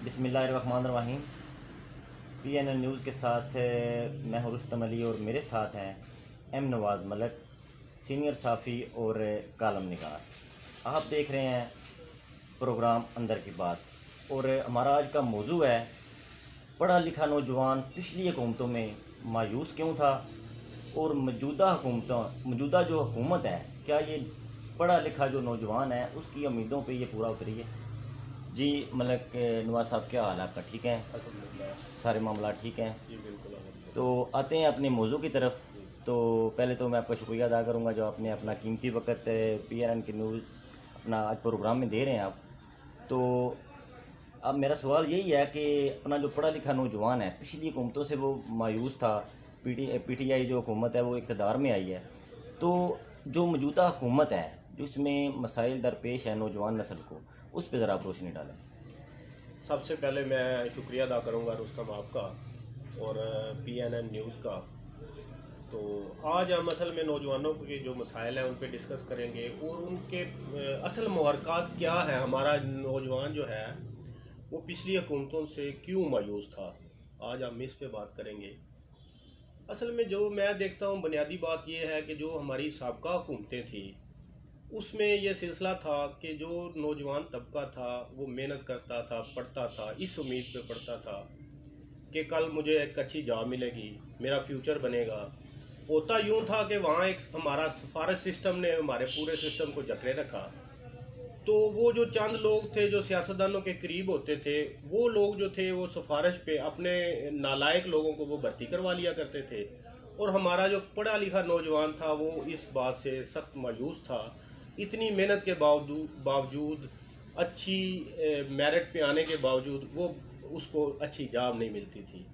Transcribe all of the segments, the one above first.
बिस्मिल्लाहिर्रहमानिर्रहीम। PNN news के साथ मैं हूं रुस्तम अली और मेरे साथ हैं एम नवाज़ मलिक, सीनियर साफ़ी और कालम निगार। आप देख रहे हैं प्रोग्राम अंदर की बात और हमारा आज का मौजू है पढ़ा लिखा नौजवान पिछली हुकूमतों में मायूस क्यों था और मौजूदा जो हुकूमत है, क्या ये पढ़ा लिखा जो नौजवान है उसकी उम्मीदों पे ये पूरा उतरी है। जी मलिक नवाज साहब, क्या हाल है आपका? ठीक है, सारे मामला ठीक हैं? जी बिल्कुल। तो आते हैं अपने मौजू की तरफ। तो पहले तो मैं आपका शुक्रिया अदा करूंगा जो आपने अपना कीमती वक्त PNN की न्यूज़ अपना आज प्रोग्राम में दे रहे हैं आप। तो अब मेरा सवाल यही है कि अपना जो पढ़ा लिखा नौजवान है पिछली हुकूमतों से वो मायूस था, PTI जो हुकूमत है वो इक़्तिदार में आई है, तो जो मौजूदा हुकूमत है जो इसमें मसाइल दरपेश है नौजवान नस्ल को, उस पर ज़रा आप रोशनी डालें। सबसे पहले मैं शुक्रिया अदा करूंगा रुस्तम आपका और PNN न्यूज़ का। तो आज हम असल में नौजवानों के जो मसाइल हैं उन पे डिस्कस करेंगे और उनके असल मुहरक़ात क्या है। हमारा नौजवान जो है वो पिछली हुकूमतों से क्यों मायूस था, आज हम इस पे बात करेंगे। असल में जो मैं देखता हूँ बुनियादी बात यह है कि जो हमारी साबका हुकूमतें थी उसमें यह सिलसिला था कि जो नौजवान तबका था वो मेहनत करता था, पढ़ता था, इस उम्मीद पे पढ़ता था कि कल मुझे एक अच्छी जॉब मिलेगी, मेरा फ्यूचर बनेगा। होता यूं था कि वहाँ एक हमारा सिफारिश सिस्टम ने हमारे पूरे सिस्टम को जकड़े रखा। तो वो जो चंद लोग थे जो सियासतदानों के करीब होते थे, वो लोग जो थे वो सिफारिश पे अपने नालायक लोगों को वो भर्ती करवा लिया करते थे। और हमारा जो पढ़ा लिखा नौजवान था वो इस बात से सख्त मायूस था। इतनी मेहनत के बावजूद अच्छी मेरिट पे आने के बावजूद वो उसको अच्छी जॉब नहीं मिलती थी।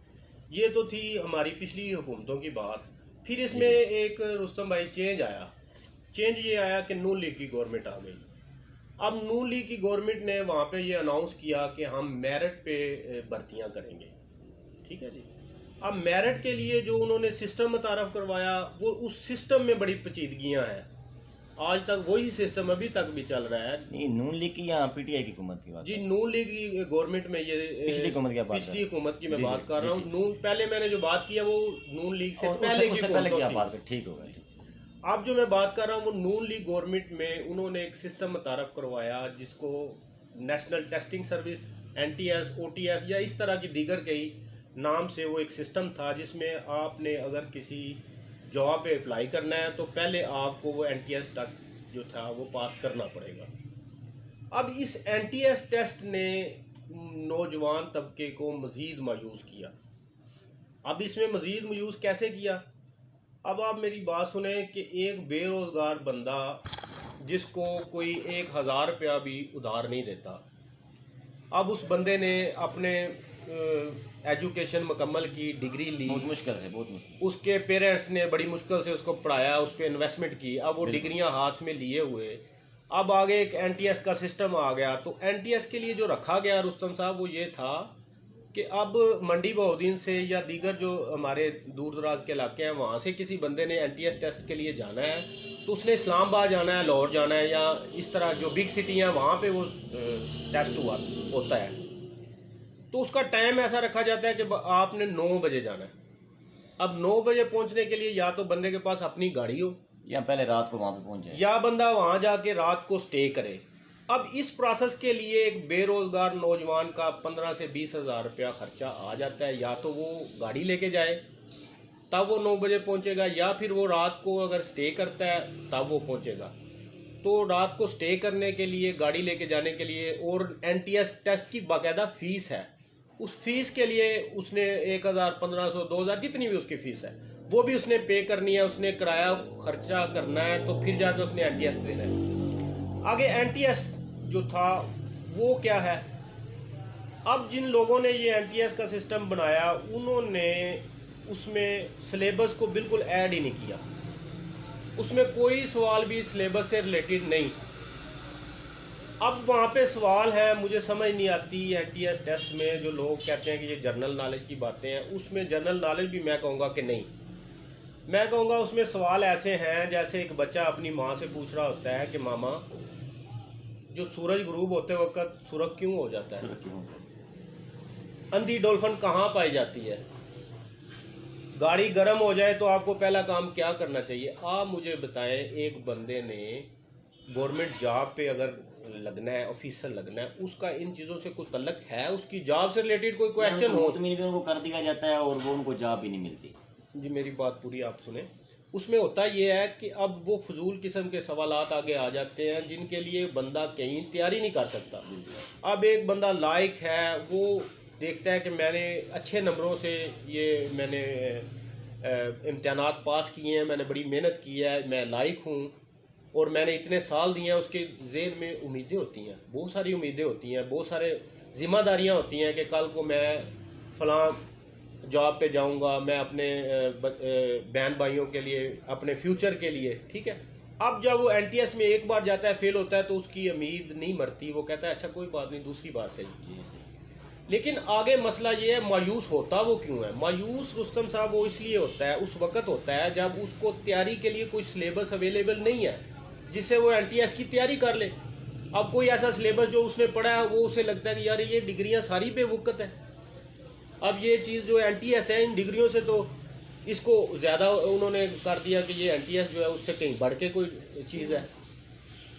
ये तो थी हमारी पिछली हुकूमतों की बात। फिर इसमें एक रुस्तम भाई चेंज आया। चेंज ये आया कि नून लीग की गवर्नमेंट आ गई। अब नून लीग की गवर्नमेंट ने वहाँ पे ये अनाउंस किया कि हम मेरिट पे भर्तियाँ करेंगे। ठीक है जी। अब मेरिट के लिए जो उन्होंने सिस्टम मुतारफ करवाया वो उस सिस्टम में बड़ी पेचीदगियाँ हैं। आज तक वही सिस्टम अभी तक भी चल रहा है। नहीं, नून लीग की या PTI की हुकूमत की बात? जी, नून लीग की गवर्नमेंट में ये पिछली हुकूमत की बात? पिछली हुकूमत की मैं जी, बात जी, कर जी, रहा हूँ। ठीक। नून पहले मैंने जो बात की है वो नून लीग से पहले की पहले की आप थी। बात कर, ठीक होगा। अब जो मैं बात कर रहा हूँ वो नून लीग गवर्नमेंट में उन्होंने एक सिस्टम मुतारफ करवाया जिसको national testing service, NTS, OTS या इस तरह की दीगर कई नाम से वो एक सिस्टम था जिसमें आपने अगर किसी जॉब पे अप्लाई करना है तो पहले आपको वो NTS टेस्ट जो था वो पास करना पड़ेगा। अब इस NTS टेस्ट ने नौजवान तबके को मज़ीद मायूस किया। अब इसमें मज़ीद मायूस कैसे किया? अब आप मेरी बात सुने कि एक बेरोज़गार बंदा जिसको कोई 1000 रुपया भी उधार नहीं देता, अब उस बंदे ने अपने एजुकेशन मुकम्मल की, डिग्री ली, बहुत मुश्किल, उसके पेरेंट्स ने बड़ी मुश्किल से उसको पढ़ाया, उस पर इन्वेस्टमेंट की, अब वो डिग्रियां हाथ में लिए हुए। अब आगे एक NTS का सिस्टम आ गया। तो NTS के लिए जो रखा गया रुस्तम साहब वो ये था कि अब मंडी बहुद्दीन से या दीगर जो हमारे दूर दराज के इलाके हैं वहाँ से किसी बंदे ने NTS टेस्ट के लिए जाना है तो उसने इस्लामाबाद जाना है, लाहौर जाना है या इस तरह जो बिग सिटी हैं वहाँ पे वो टेस्ट होता है। तो उसका टाइम ऐसा रखा जाता है कि आपने 9 बजे जाना है। अब 9 बजे पहुंचने के लिए या तो बंदे के पास अपनी गाड़ी हो या पहले रात को वहाँ पे पहुँच जाए या बंदा वहाँ जाके रात को स्टे करे। अब इस प्रोसेस के लिए एक बेरोजगार नौजवान का 15 से 20 हज़ार रुपया खर्चा आ जाता है। या तो वो गाड़ी लेके जाए तब वो 9 बजे पहुँचेगा या फिर वो रात को अगर स्टे करता है तब वो पहुँचेगा। तो रात को स्टे करने के लिए, गाड़ी लेके जाने के लिए और NTS टेस्ट की बाकायदा फ़ीस है। उस फीस के लिए उसने 1000, 1500, 2000 जितनी भी उसकी फ़ीस है वो भी उसने पे करनी है। उसने किराया खर्चा करना है तो फिर जाके उसने NTS देना है। आगे NTS जो था वो क्या है? अब जिन लोगों ने ये NTS का सिस्टम बनाया उन्होंने उसमें सिलेबस को बिल्कुल ऐड ही नहीं किया। उसमें कोई सवाल भी सिलेबस से रिलेटेड नहीं। अब वहाँ पे सवाल है, मुझे समझ नहीं आती NTS टेस्ट में जो लोग कहते हैं कि ये जनरल नॉलेज की बातें हैं, उसमें जनरल नॉलेज भी मैं कहूँगा कि नहीं। मैं कहूँगा उसमें सवाल ऐसे हैं जैसे एक बच्चा अपनी माँ से पूछ रहा होता है कि मामा जो सूरज गुरूब होते वक्त सुर्ख क्यों हो जाता है? अंधी डॉल्फिन कहाँ पाई जाती है? गाड़ी गर्म हो जाए तो आपको पहला काम क्या करना चाहिए? आप मुझे बताएं, एक बंदे ने गवर्नमेंट जॉब पे अगर लगना है, ऑफिसर लगना है, उसका इन चीज़ों से कोई तल्लक है? उसकी जॉब से रिलेटेड कोई क्वेश्चन हो? मुतमिन भी उनको कर दिया जाता है और वो उनको जॉब भी नहीं मिलती। जी मेरी बात पूरी आप सुने। उसमें होता ये है कि अब वो फजूल किस्म के सवालात आगे आ जाते हैं जिनके लिए बंदा कहीं तैयारी नहीं कर सकता। अब एक बंदा लायक है, वो देखता है कि मैंने अच्छे नंबरों से ये मैंने इम्तहानात पास किए हैं, मैंने बड़ी मेहनत की है, मैं लायक हूँ और मैंने इतने साल दिए हैं। उसके ज़हन में उम्मीदें होती हैं, बहुत सारी उम्मीदें होती हैं, बहुत सारे ज़िम्मेदारियाँ होती हैं कि कल को मैं फ़लाँ जॉब पे जाऊंगा, मैं अपने बहन भाइयों के लिए, अपने फ्यूचर के लिए, ठीक है। अब जब वो एनटीएस में एक बार जाता है, फेल होता है, तो उसकी उम्मीद नहीं मरती। वो कहता है अच्छा कोई बात नहीं, दूसरी बार सही। लेकिन आगे मसला ये है, मायूस होता वो क्यों है? मायूस रुस्तम साहब वो इसलिए होता है, उस वक्त होता है जब उसको तैयारी के लिए कोई सिलेबस अवेलेबल नहीं है जिससे वो एनटीएस की तैयारी कर ले। अब कोई ऐसा सिलेबस जो उसने पढ़ा है, वो उसे लगता है कि यार ये डिग्रियां सारी बेवकूफ़ है। अब ये चीज़ जो एनटीएस है, इन डिग्रियों से तो इसको ज़्यादा उन्होंने कर दिया कि ये एनटीएस जो है उससे कहीं बढ़ के कोई चीज़ है।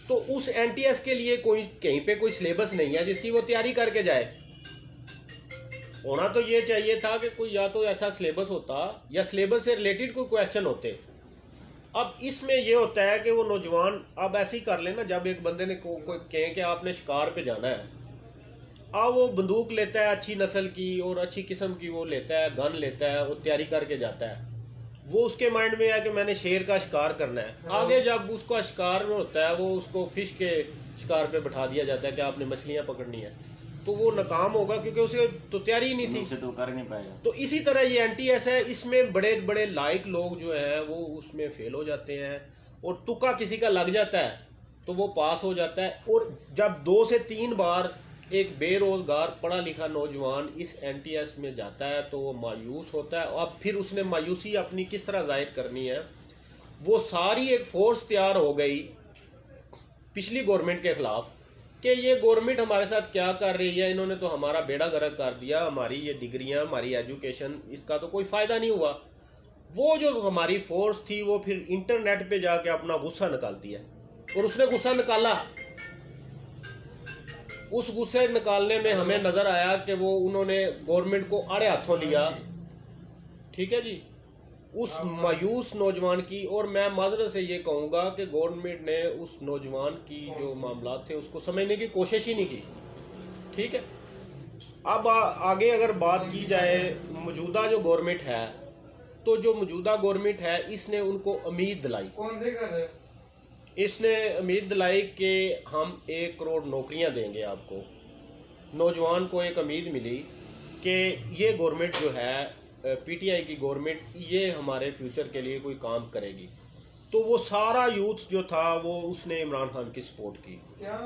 तो उस एनटीएस के लिए कोई कहीं पे कोई सिलेबस नहीं है जिसकी वो तैयारी करके जाए। होना तो ये चाहिए था कि कोई या तो ऐसा सिलेबस होता या सिलेबस से रिलेटेड कोई क्वेश्चन होते। अब इसमें ये होता है कि वो नौजवान अब ऐसे ही कर लेना, जब एक बंदे ने कोई कहे कि आपने शिकार पे जाना है, अब वो बंदूक लेता है अच्छी नस्ल की और अच्छी किस्म की, वो लेता है गन लेता है, वो तैयारी करके जाता है। वो उसके माइंड में है कि मैंने शेर का शिकार करना है। आगे जब उसका शिकार होता है, वो उसको फिश के शिकार पे बैठा दिया जाता है कि आपने मछलियां पकड़नी है, तो वो नाकाम होगा क्योंकि उसे तो तैयारी ही नहीं थी, उसे तो कर नहीं पाएगा। तो इसी तरह ये एनटीएस है, इसमें बड़े बड़े लायक लोग जो हैं वो उसमें फेल हो जाते हैं और तुक्का किसी का लग जाता है तो वो पास हो जाता है। और जब 2 से 3 बार एक बेरोजगार पढ़ा लिखा नौजवान इस एनटीएस में जाता है तो वो मायूस होता है। अब फिर उसने मायूसी अपनी किस तरह जाहिर करनी है? वो सारी एक फोर्स तैयार हो गई पिछली गवर्नमेंट के खिलाफ कि ये गवर्नमेंट हमारे साथ क्या कर रही है, इन्होंने तो हमारा बेड़ा गर्क कर दिया, हमारी ये डिग्रियां, हमारी एजुकेशन, इसका तो कोई फ़ायदा नहीं हुआ। वो जो हमारी फोर्स थी वो फिर इंटरनेट पे जाके अपना गुस्सा निकालती है और उसने गुस्सा निकाला। उस गुस्से निकालने में हमें नज़र आया कि वो उन्होंने गवर्नमेंट को आड़े हाथों लिया, ठीक है जी, उस मायूस नौजवान की। और मैं माजरत से ये कहूँगा कि गवर्नमेंट ने उस नौजवान की जो मामला थे उसको समझने की कोशिश ही नहीं की, ठीक है। अब आगे अगर बात की जाए मौजूदा जो गवर्नमेंट है, तो जो मौजूदा गवर्नमेंट है इसने उनको उम्मीद दिलाई। कौन से कर रहे हैं? इसने उम्मीद दिलाई कि हम 1 करोड़ नौकरियां देंगे आपको। नौजवान को एक उम्मीद मिली कि ये गवर्नमेंट जो है, पीटीआई की गवर्नमेंट, ये हमारे फ्यूचर के लिए कोई काम करेगी। तो वो सारा यूथ जो था वो उसने इमरान खान की सपोर्ट की। क्या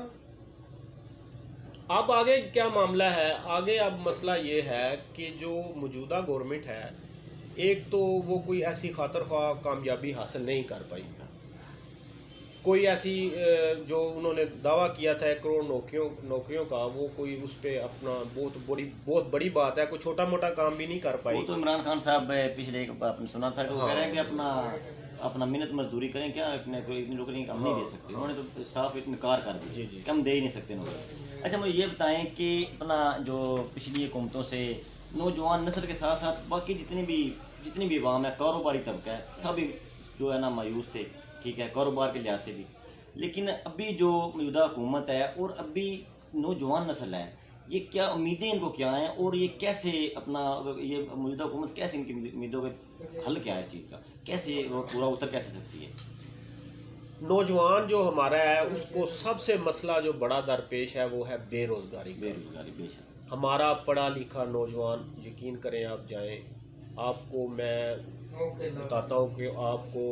अब आगे क्या मामला है? आगे अब मसला ये है कि जो मौजूदा गवर्नमेंट है, एक तो वो कोई ऐसी खातर ख्वाह कामयाबी हासिल नहीं कर पाई। कोई ऐसी जो उन्होंने दावा किया था 1 करोड़ नौकरियों का, वो कोई उस पर अपना बहुत बड़ी बात है, कोई छोटा मोटा काम भी नहीं कर पाई। वो तो इमरान खान साहब पिछले एक आपने सुना था कि वो कह रहे हैं कि अपना मेहनत मजदूरी करें, क्या अपने कोई इतनी नौकरी हम नहीं दे सकते। उन्होंने तो साफ इनकार कर दिया जी, कि हम दे ही नहीं सकते नौकरी। अच्छा मुझे ये बताएं कि अपना जो पिछली हुकूमतों से नौजवान नस्ल के साथ साथ बाकी जितनी भी अवाम है, कारोबारी तबका है, सभी जो है ना मायूस थे, ठीक है, कारोबार के लिहाज से भी। लेकिन अभी जो मौजूदा हुकूमत है और अभी नौजवान नस्ल है, ये क्या उम्मीदें इनको क्या हैं और ये कैसे अपना ये मौजूदा हुकूमत कैसे इनकी उम्मीदों का हल क्या है, इस चीज़ का कैसे वो पूरा उतर कैसे सकती है? नौजवान जो हमारा है उसको सबसे मसला जो बड़ा दरपेश है वो है बेरोज़गारी। बेशक हमारा पढ़ा लिखा नौजवान, यकीन करें आप जाएं, आपको मैं बताता हूँ कि आपको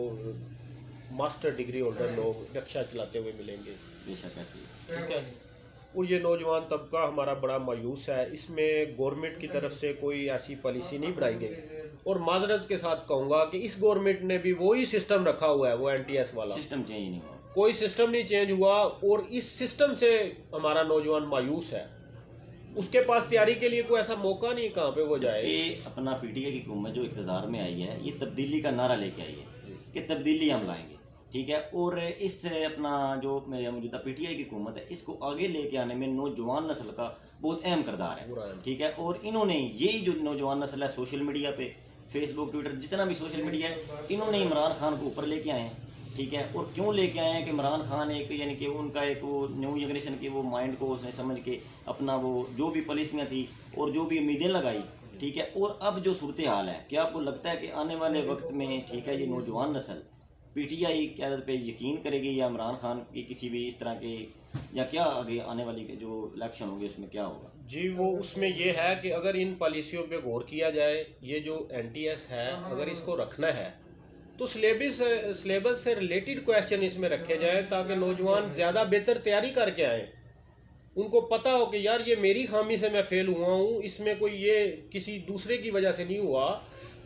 मास्टर डिग्री होल्डर लोग रिक्शा चलाते हुए मिलेंगे। बेशक ऐसे, ठीक है। और ये नौजवान तबका हमारा बड़ा मायूस है। इसमें गवर्नमेंट की तरफ से कोई ऐसी पॉलिसी नहीं बनाई गई। और माजरत के साथ कहूँगा कि इस गवर्नमेंट ने भी वही सिस्टम रखा हुआ है, वो एनटीएस वाला सिस्टम चेंज नहीं हुआ, कोई सिस्टम नहीं चेंज हुआ। और इस सिस्टम से हमारा नौजवान मायूस है। उसके पास तैयारी के लिए कोई ऐसा मौका नहीं कहाँ पे वो जाए। कि अपना पीटीआई की हुकूमत जो इक़्तिदार में आई है, ये तब्दीली का नारा लेके आई है कि तब्दीली हम लाएंगे, ठीक है। और इस अपना जो मौजूदा पीटीआई की हुकूमत है, इसको आगे लेके आने में नौजवान नस्ल का बहुत अहम किरदार है, ठीक है। और इन्होंने यही जो नौजवान नस्ल है, सोशल मीडिया पे, फेसबुक, ट्विटर, जितना भी सोशल मीडिया है, इन्होंने इमरान खान को ऊपर लेके आए हैं, ठीक है। और क्यों लेके आए हैं कि इमरान खान एक यानी कि उनका एक वो न्यू जनरेशन के वो माइंड को उसने समझ के अपना वो जो भी पॉलिसियाँ थी और जो भी उम्मीदें लगाई, ठीक है। और अब जो सूरत हाल है, क्या आपको लगता है कि आने वाले वक्त में, ठीक है, ये नौजवान नस्ल पीटीआई क़यादत पे यकीन करेगी या इमरान खान की किसी भी इस तरह के, या क्या आगे आने वाली जो इलेक्शन होंगे उसमें क्या होगा? जी, वो उसमें ये है कि अगर इन पॉलिसियों पे गौर किया जाए, ये जो एनटीएस है अगर इसको रखना है तो सिलेबस से रिलेटेड क्वेश्चन इसमें रखे जाए, ताकि नौजवान ज़्यादा बेहतर तैयारी करके आए। उनको पता हो कि यार ये मेरी खामी से मैं फेल हुआ हूँ, इसमें कोई ये किसी दूसरे की वजह से नहीं हुआ,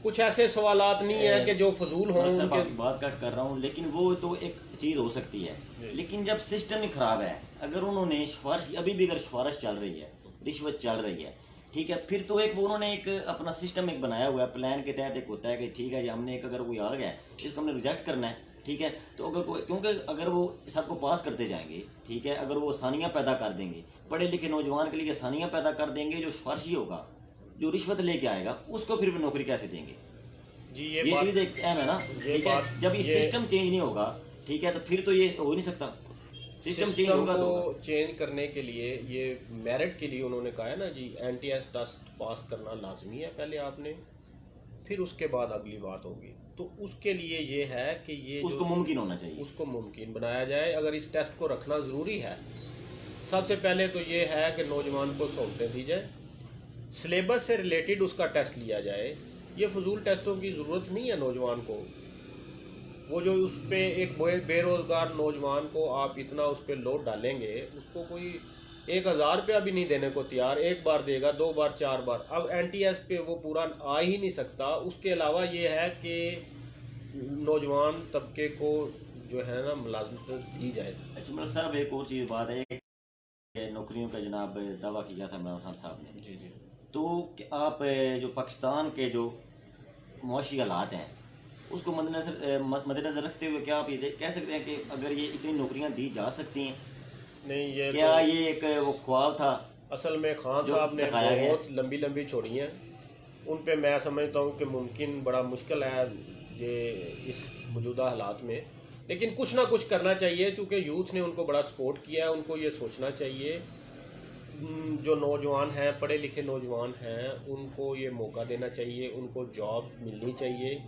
कुछ ऐसे सवालात नहीं है कि जो फजूल हों। उनके बात कट कर रहा हूँ, लेकिन वो तो एक चीज़ हो सकती है, लेकिन जब सिस्टम ही ख़राब है, अगर उन्होंने सिफारिश, अभी भी अगर सिफारिश चल रही है, रिश्वत चल रही है, ठीक है, फिर तो एक वो उन्होंने एक अपना सिस्टम एक बनाया हुआ है, प्लान के तहत एक होता है कि ठीक है जी, हमने एक अगर कोई आ गया है इसको हमने रिजेक्ट करना है, ठीक है। तो अगर कोई, क्योंकि अगर वो सबको पास करते जाएंगे, ठीक है, अगर वो आसानियाँ पैदा कर देंगे, पढ़े लिखे नौजवान के लिए आसानियाँ पैदा कर देंगे, जो सिफारशी होगा, जो रिश्वत लेके आएगा, उसको फिर भी नौकरी कैसे देंगे? जी, ये चीज़ एक अहम है ना, ठीक है। जब ये सिस्टम चेंज नहीं होगा, ठीक है, तो फिर तो ये हो नहीं सकता। सिस्टम चेंज होगा तो चेंज करने के लिए, ये मेरिट के लिए उन्होंने कहा है ना जी, एनटीएस टेस्ट पास करना लाजमी है पहले आपने, फिर उसके बाद अगली बात होगी। तो उसके लिए ये है कि ये उसको मुमकिन होना चाहिए, उसको मुमकिन बनाया जाए। अगर इस टेस्ट को रखना ज़रूरी है, सबसे पहले तो ये है कि नौजवान को सहूलतें दी जाए, सिलेबस से रिलेटेड उसका टेस्ट लिया जाए। ये फजूल टेस्टों की ज़रूरत नहीं है नौजवान को। वो जो उस पर एक बेरोज़गार नौजवान को आप इतना उस पर लोड डालेंगे, उसको कोई 1000 रुपया भी नहीं देने को तैयार, एक बार देगा, 2 बार, 4 बार। अब एनटीएस पे वो पूरा आ ही नहीं सकता। उसके अलावा ये है कि नौजवान तबके को जो है ना मुलाजमत दी जाए। अच्छा मलिक साहब, एक और चीज़ बात है, नौकरियों का जनाब दावा किया था इमरान खान साहब ने, जी जी, तो आप जो पाकिस्तान के जो मुआशी हालात हैं उसको मद्देनज़र रखते हुए क्या आप ये कह सकते हैं कि अगर ये इतनी नौकरियां दी जा सकती हैं? नहीं, ये क्या ये एक वो ख्वाब था? असल में खान साहब ने बहुत लंबी लंबी छोड़ी हैं, उन पे मैं समझता हूँ कि मुमकिन बड़ा मुश्किल है ये इस मौजूदा हालात में, लेकिन कुछ ना कुछ करना चाहिए। चूँकि यूथ ने उनको बड़ा सपोर्ट किया है, उनको ये सोचना चाहिए, जो नौजवान हैं, पढ़े लिखे नौजवान हैं, उनको ये मौका देना चाहिए, उनको जॉब मिलनी चाहिए,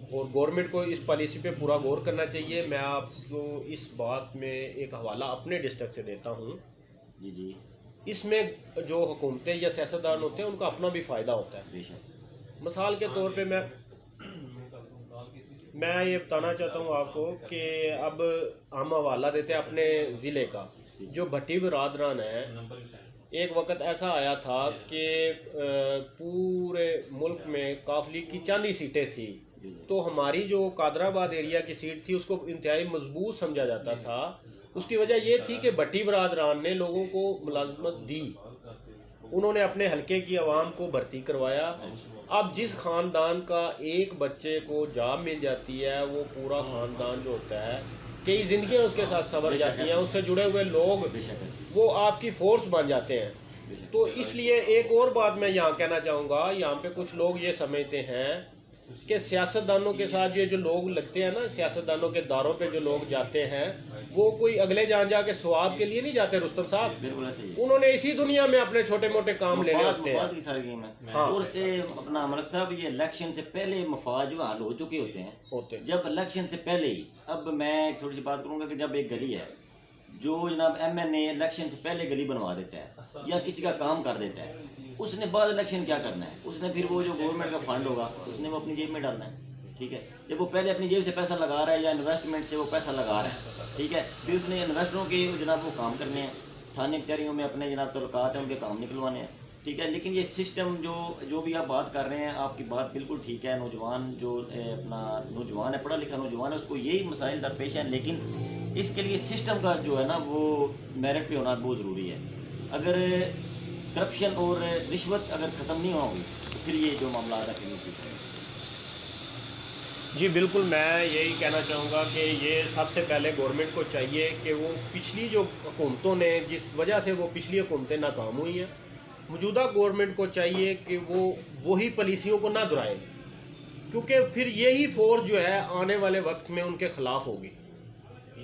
और गवर्नमेंट को इस पॉलिसी पे पूरा गौर करना चाहिए। मैं आपको इस बात में एक हवाला अपने डिस्ट्रिक्ट से देता हूँ। जी जी, इसमें जो हुकूमतें या सियासतदान होते हैं, उनका अपना भी फ़ायदा होता है। बेशक। मिसाल के तौर पे मैं ये बताना चाहता हूँ आपको कि अब हम हवाला देते हैं अपने ज़िले का, जो भट्टी बरादरान है। एक वक्त ऐसा आया था कि पूरे मुल्क में काफली की चांदी सीटें थी, तो हमारी जो कादराबाद एरिया की सीट थी उसको इंतहाई मजबूत समझा जाता था। उसकी वजह ये थी कि भट्टी बरादरान ने लोगों को मुलाजमत दी, उन्होंने अपने हलके की आवाम को भर्ती करवाया। अब जिस ख़ानदान का एक बच्चे को जॉब मिल जाती है, वो पूरा ख़ानदान जो होता है, कई ज़िंदगियाँ उसके साथ संवर जाती हैं, उससे जुड़े हुए लोग वो आपकी फोर्स बन जाते हैं। तो इसलिए एक और बात मैं यहाँ कहना चाहूँगा, यहाँ पे कुछ लोग ये समझते हैं कि सियासतदानों के साथ ये जो लोग लगते हैं ना, सियासतदानों के दारों पे जो लोग जाते हैं, वो कोई अगले जान जाके स्वाब के लिए नहीं जाते। रुस्तम साहब, उन्होंने इसी दुनिया में अपने छोटे मोटे काम लेने होते हैं। हाँ। और अपना मलिक साहब, ये इलेक्शन से पहले मफाद जो हल हो चुके होते हैं, जब इलेक्शन से पहले ही, अब मैं थोड़ी सी बात करूंगा कि जब एक गली है जो जनाब एमएनए इलेक्शन से पहले गली बनवा देता है या किसी का काम कर देता है, उसने बाद इलेक्शन क्या करना है? उसने फिर वो जो गवर्नमेंट का फंड होगा उसने वो अपनी जेब में डालना है, ठीक है। जब वो पहले अपनी जेब से पैसा लगा रहा है या इन्वेस्टमेंट से वो पैसा लगा रहा है, ठीक है, फिर उसने इन्वेस्टरों के जनाब वो काम करने हैं, थाने कचहरियों में अपने जनाब तल्लुकात हैं, उनके काम निकलवाने हैं, ठीक है। लेकिन ये सिस्टम जो भी आप बात कर रहे हैं, आपकी बात बिल्कुल ठीक है। नौजवान जो अपना नौजवान है, पढ़ा लिखा नौजवान है, उसको यही मसाइल दरपेश हैं, लेकिन इसके लिए सिस्टम का जो है ना वो मेरिट पे होना बहुत ज़रूरी है। अगर करप्शन और रिश्वत अगर ख़त्म नहीं होगी तो फिर ये जो मामला आता है ठीक है। जी बिल्कुल, मैं यही कहना चाहूँगा कि ये सबसे पहले गवर्नमेंट को चाहिए कि वो पिछली जो हुकूमतों ने जिस वजह से वो पिछली हुकूमतें नाकाम हुई हैं, मौजूदा गवर्नमेंट को चाहिए कि वो वही पॉलिसियों को ना दोहराए, क्योंकि फिर यही फोर्स जो है आने वाले वक्त में उनके ख़िलाफ़ होगी।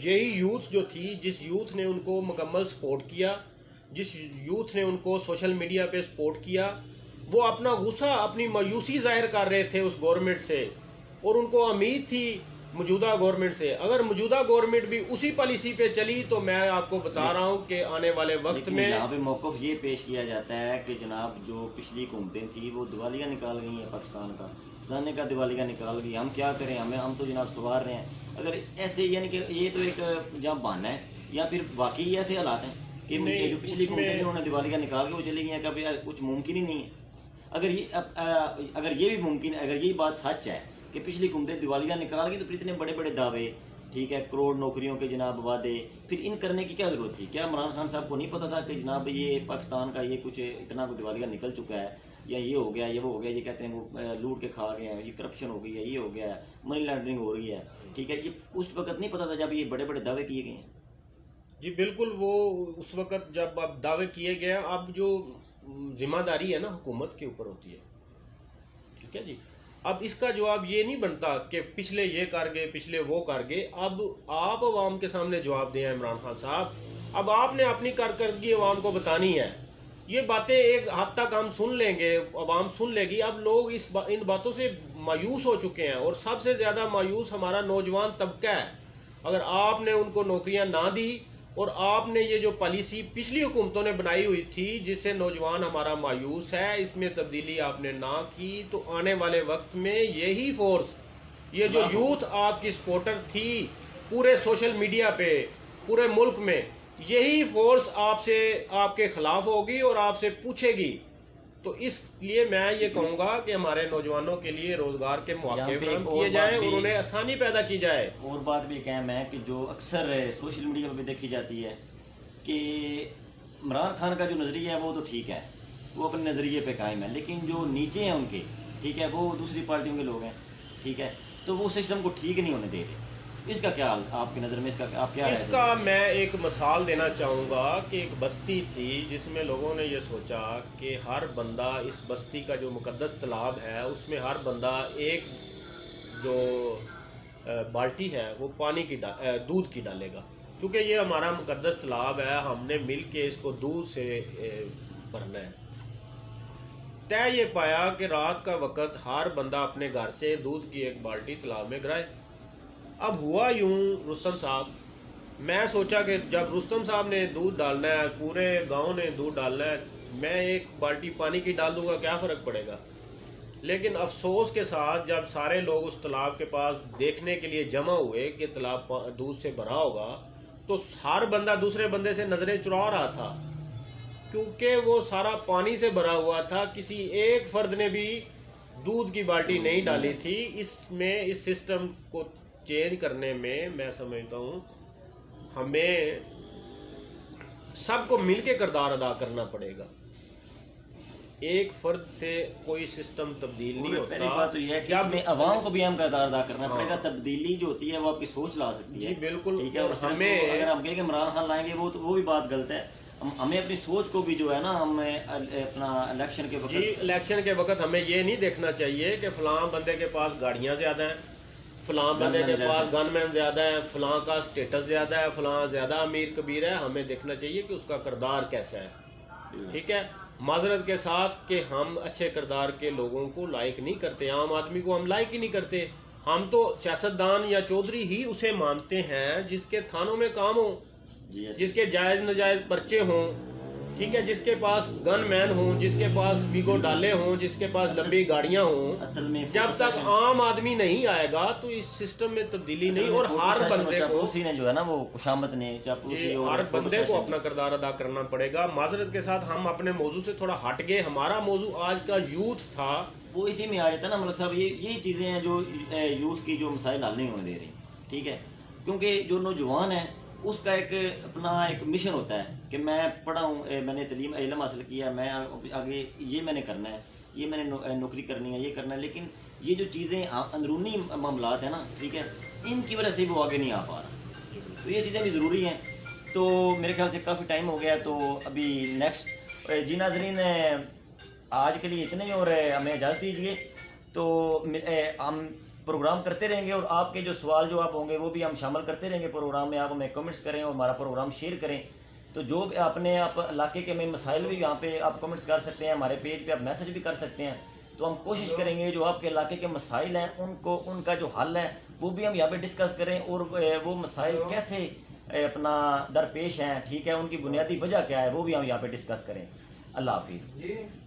यही यूथ जो थी, जिस यूथ ने उनको मुकम्मल सपोर्ट किया, जिस यूथ ने उनको सोशल मीडिया पे सपोर्ट किया, वो अपना गुस्सा, अपनी मायूसी जाहिर कर रहे थे उस गवर्नमेंट से, और उनको उम्मीद थी मौजूदा गवर्नमेंट से। अगर मौजूदा गवर्नमेंट भी उसी पॉलिसी पे चली तो मैं आपको बता रहा हूँ कि आने वाले वक्त में यहाँ पे मौक़िफ़ ये पेश किया जाता है कि जनाब जो पिछली हुकूमतें थी वो दिवालिया निकाल गई हैं, पाकिस्तान का दिवालिया निकाल गई, हम क्या करें, हम तो जनाब सवार रहे हैं। अगर ऐसे यानी कि ये तो एक जहाँ बहाना है या फिर वाकई ऐसे हालात हैं कि जो पिछली हुकूमतें उन्होंने दिवालिया निकाल के वो चली गई हैं, कभी कुछ मुमकिन ही नहीं है। अगर ये भी मुमकिन, अगर यही बात सच है कि पिछली हुकूमतें दिवालिया निकाल गई तो फिर इतने बड़े बड़े दावे, ठीक है, करोड़ नौकरियों के जनाब वादे, फिर इन करने की क्या ज़रूरत थी? क्या इमरान खान साहब को नहीं पता था कि जनाब ये पाकिस्तान का ये कुछ इतना को दिवालिया निकल चुका है, या ये हो गया, ये वो हो गया, ये कहते हैं वो लूट के खा गए हैं, ये करप्शन हो गई है, ये हो गया है, मनी लॉन्ड्रिंग हो रही है, ठीक है, ये उस वक्त नहीं पता था जब ये बड़े बड़े दावे किए गए हैं? जी बिल्कुल, वो उस वक़्त जब अब दावे किए गए, अब जो जिम्मेदारी है ना हुकूमत के ऊपर होती है, ठीक है जी। अब इसका जवाब ये नहीं बनता कि पिछले ये कर गए, पिछले वो कर गए। अब आप अवाम के सामने जवाब दें इमरान खान साहब, अब आपने अपनी कारकर्दगी अवाम को बतानी है। ये बातें एक हद तक हम सुन लेंगे, अवाम सुन लेगी। अब लोग इन बातों से मायूस हो चुके हैं, और सबसे ज़्यादा मायूस हमारा नौजवान तबका है। अगर आपने उनको नौकरियां ना दी और आपने ये जो पॉलिसी पिछली हुकूमतों ने बनाई हुई थी जिससे नौजवान हमारा मायूस है, इसमें तब्दीली आपने ना की, तो आने वाले वक्त में यही फोर्स, ये जो यूथ आपकी सपोर्टर थी पूरे सोशल मीडिया पे पूरे मुल्क में, यही फोर्स आपसे आपके खिलाफ होगी और आपसे पूछेगी। तो इसलिए मैं ये कहूँगा कि हमारे नौजवानों के लिए रोज़गार के मौके फराहम किए जाए और उन्हें आसानी पैदा की जाए। और बात भी कहम है कि जो अक्सर सोशल मीडिया पर भी देखी जाती है कि इमरान खान का जो नज़रिया है वो तो ठीक है, वो अपने नज़रिए पे कायम है, लेकिन जो नीचे हैं उनके, ठीक है, वो दूसरी पार्टियों के लोग हैं, ठीक है, तो वो सिस्टम को ठीक नहीं होने दे रहे। इसका क्या आपकी नज़र में, इसका आप क्या? इसका मैं एक मिसाल देना चाहूँगा कि एक बस्ती थी जिसमें लोगों ने ये सोचा कि हर बंदा, इस बस्ती का जो मुकद्दस तालाब है उसमें हर बंदा एक जो बाल्टी है वो पानी की दूध की डालेगा, क्योंकि ये हमारा मुकद्दस तालाब है, हमने मिल के इसको दूध से भरना है। तय ये पाया कि रात का वक़्त हर बंदा अपने घर से दूध की एक बाल्टी तालाब में गिराए। अब हुआ यूं रुस्तम साहब, मैं सोचा कि जब रुस्तम साहब ने दूध डालना है, पूरे गांव ने दूध डालना है, मैं एक बाल्टी पानी की डाल दूंगा, क्या फ़र्क पड़ेगा। लेकिन अफसोस के साथ जब सारे लोग उस तालाब के पास देखने के लिए जमा हुए कि तालाब दूध से भरा होगा, तो हर बंदा दूसरे बंदे से नज़रें चुरा रहा था, क्योंकि वो सारा पानी से भरा हुआ था। किसी एक फ़र्द ने भी दूध की बाल्टी नहीं डाली थी। इसमें इस सिस्टम को चेंज करने में मैं समझता हूँ हमें सबको मिलके किरदार अदा करना पड़ेगा। एक फर्द से कोई सिस्टम तब्दील नहीं होता। पहली बात तो यह है कि इसमें अवाम को भी हम किरदार अदा करना पड़ेगा। तबदीली जो होती है वो आपकी सोच ला सकती है। जी बिल्कुल, ठीक है, और हमें अगर हम कहें कि इमरान खान लाएंगे वो, तो वो भी बात गलत है। हमें अपनी सोच को भी जो है ना, हमें अपना इलेक्शन के वक्त, इलेक्शन के वक्त हमें ये नहीं देखना चाहिए कि फलां बंदे के पास गाड़ियाँ ज़्यादा हैं, फलां बंदे के पास गनमैन ज़्यादा है, फलां का स्टेटस ज़्यादा है, फलां ज़्यादा अमीर कबीर है। हमें देखना चाहिए कि उसका किरदार कैसा है। ठीक है, माजरत के साथ कि हम अच्छे किरदार के लोगों को लाइक नहीं करते, आम आदमी को हम लाइक ही नहीं करते। हम तो सियासतदान या चौधरी ही उसे मानते हैं जिसके थानों में काम हो, जिसके जायज़ नजायज़ पर्चे हों, ठीक है, जिसके पास गन मैन हों, जिसके पास बीगो डाले हों, जिसके पास लंबी गाड़ियां हों। असल में जब तक आम आदमी नहीं आएगा तो इस सिस्टम में तब्दीली नहीं। और हर बंदे को ने जो है ना वो खुशामद ने हर बंदे को अपना किरदार अदा करना पड़ेगा। माजरत के साथ हम अपने मौजू से थोड़ा हट गए। हमारा मौजू आज का यूथ था, वो इसी में आ जाता है ना मलिक साहब। ये चीज़ें हैं जो यूथ की जो मसाइल हल नहीं होने दे रही। ठीक है, क्योंकि जो नौजवान है उसका एक अपना एक मिशन होता है कि मैं पढ़ा हूँ, मैंने तलीम इल्म हासिल किया, मैं आगे ये मैंने करना है, ये मैंने नौकरी करनी है, ये करना है। लेकिन ये जो चीज़ें अंदरूनी मामलात हैं ना, ठीक है, इनकी वजह से वो आगे नहीं आ पा रहा। तो ये चीज़ें भी ज़रूरी हैं। तो मेरे ख्याल से काफ़ी टाइम हो गया, तो अभी नेक्स्ट जी नाज़रीन, आज के लिए इतने ही, और हमें इजाज़त दीजिए। तो हम प्रोग्राम करते रहेंगे, और आपके जो सवाल जो आप होंगे वो भी हम शामिल करते रहेंगे प्रोग्राम में। आप हमें कमेंट्स करें और हमारा प्रोग्राम शेयर करें। तो जो अपने आप इलाके के में मसाइल भी यहाँ पे आप कमेंट्स कर सकते हैं, हमारे पेज पे आप मैसेज भी कर सकते हैं। तो हम कोशिश करेंगे जो आपके इलाके के मसाइल हैं उनको, उनका जो हल है वो भी हम यहाँ पे डिस्कस करें, और वो मसाइल कैसे अपना दरपेश हैं, ठीक है, उनकी बुनियादी वजह क्या है वो भी हम यहाँ पे डिस्कस करें। अल्लाह हाफिज़।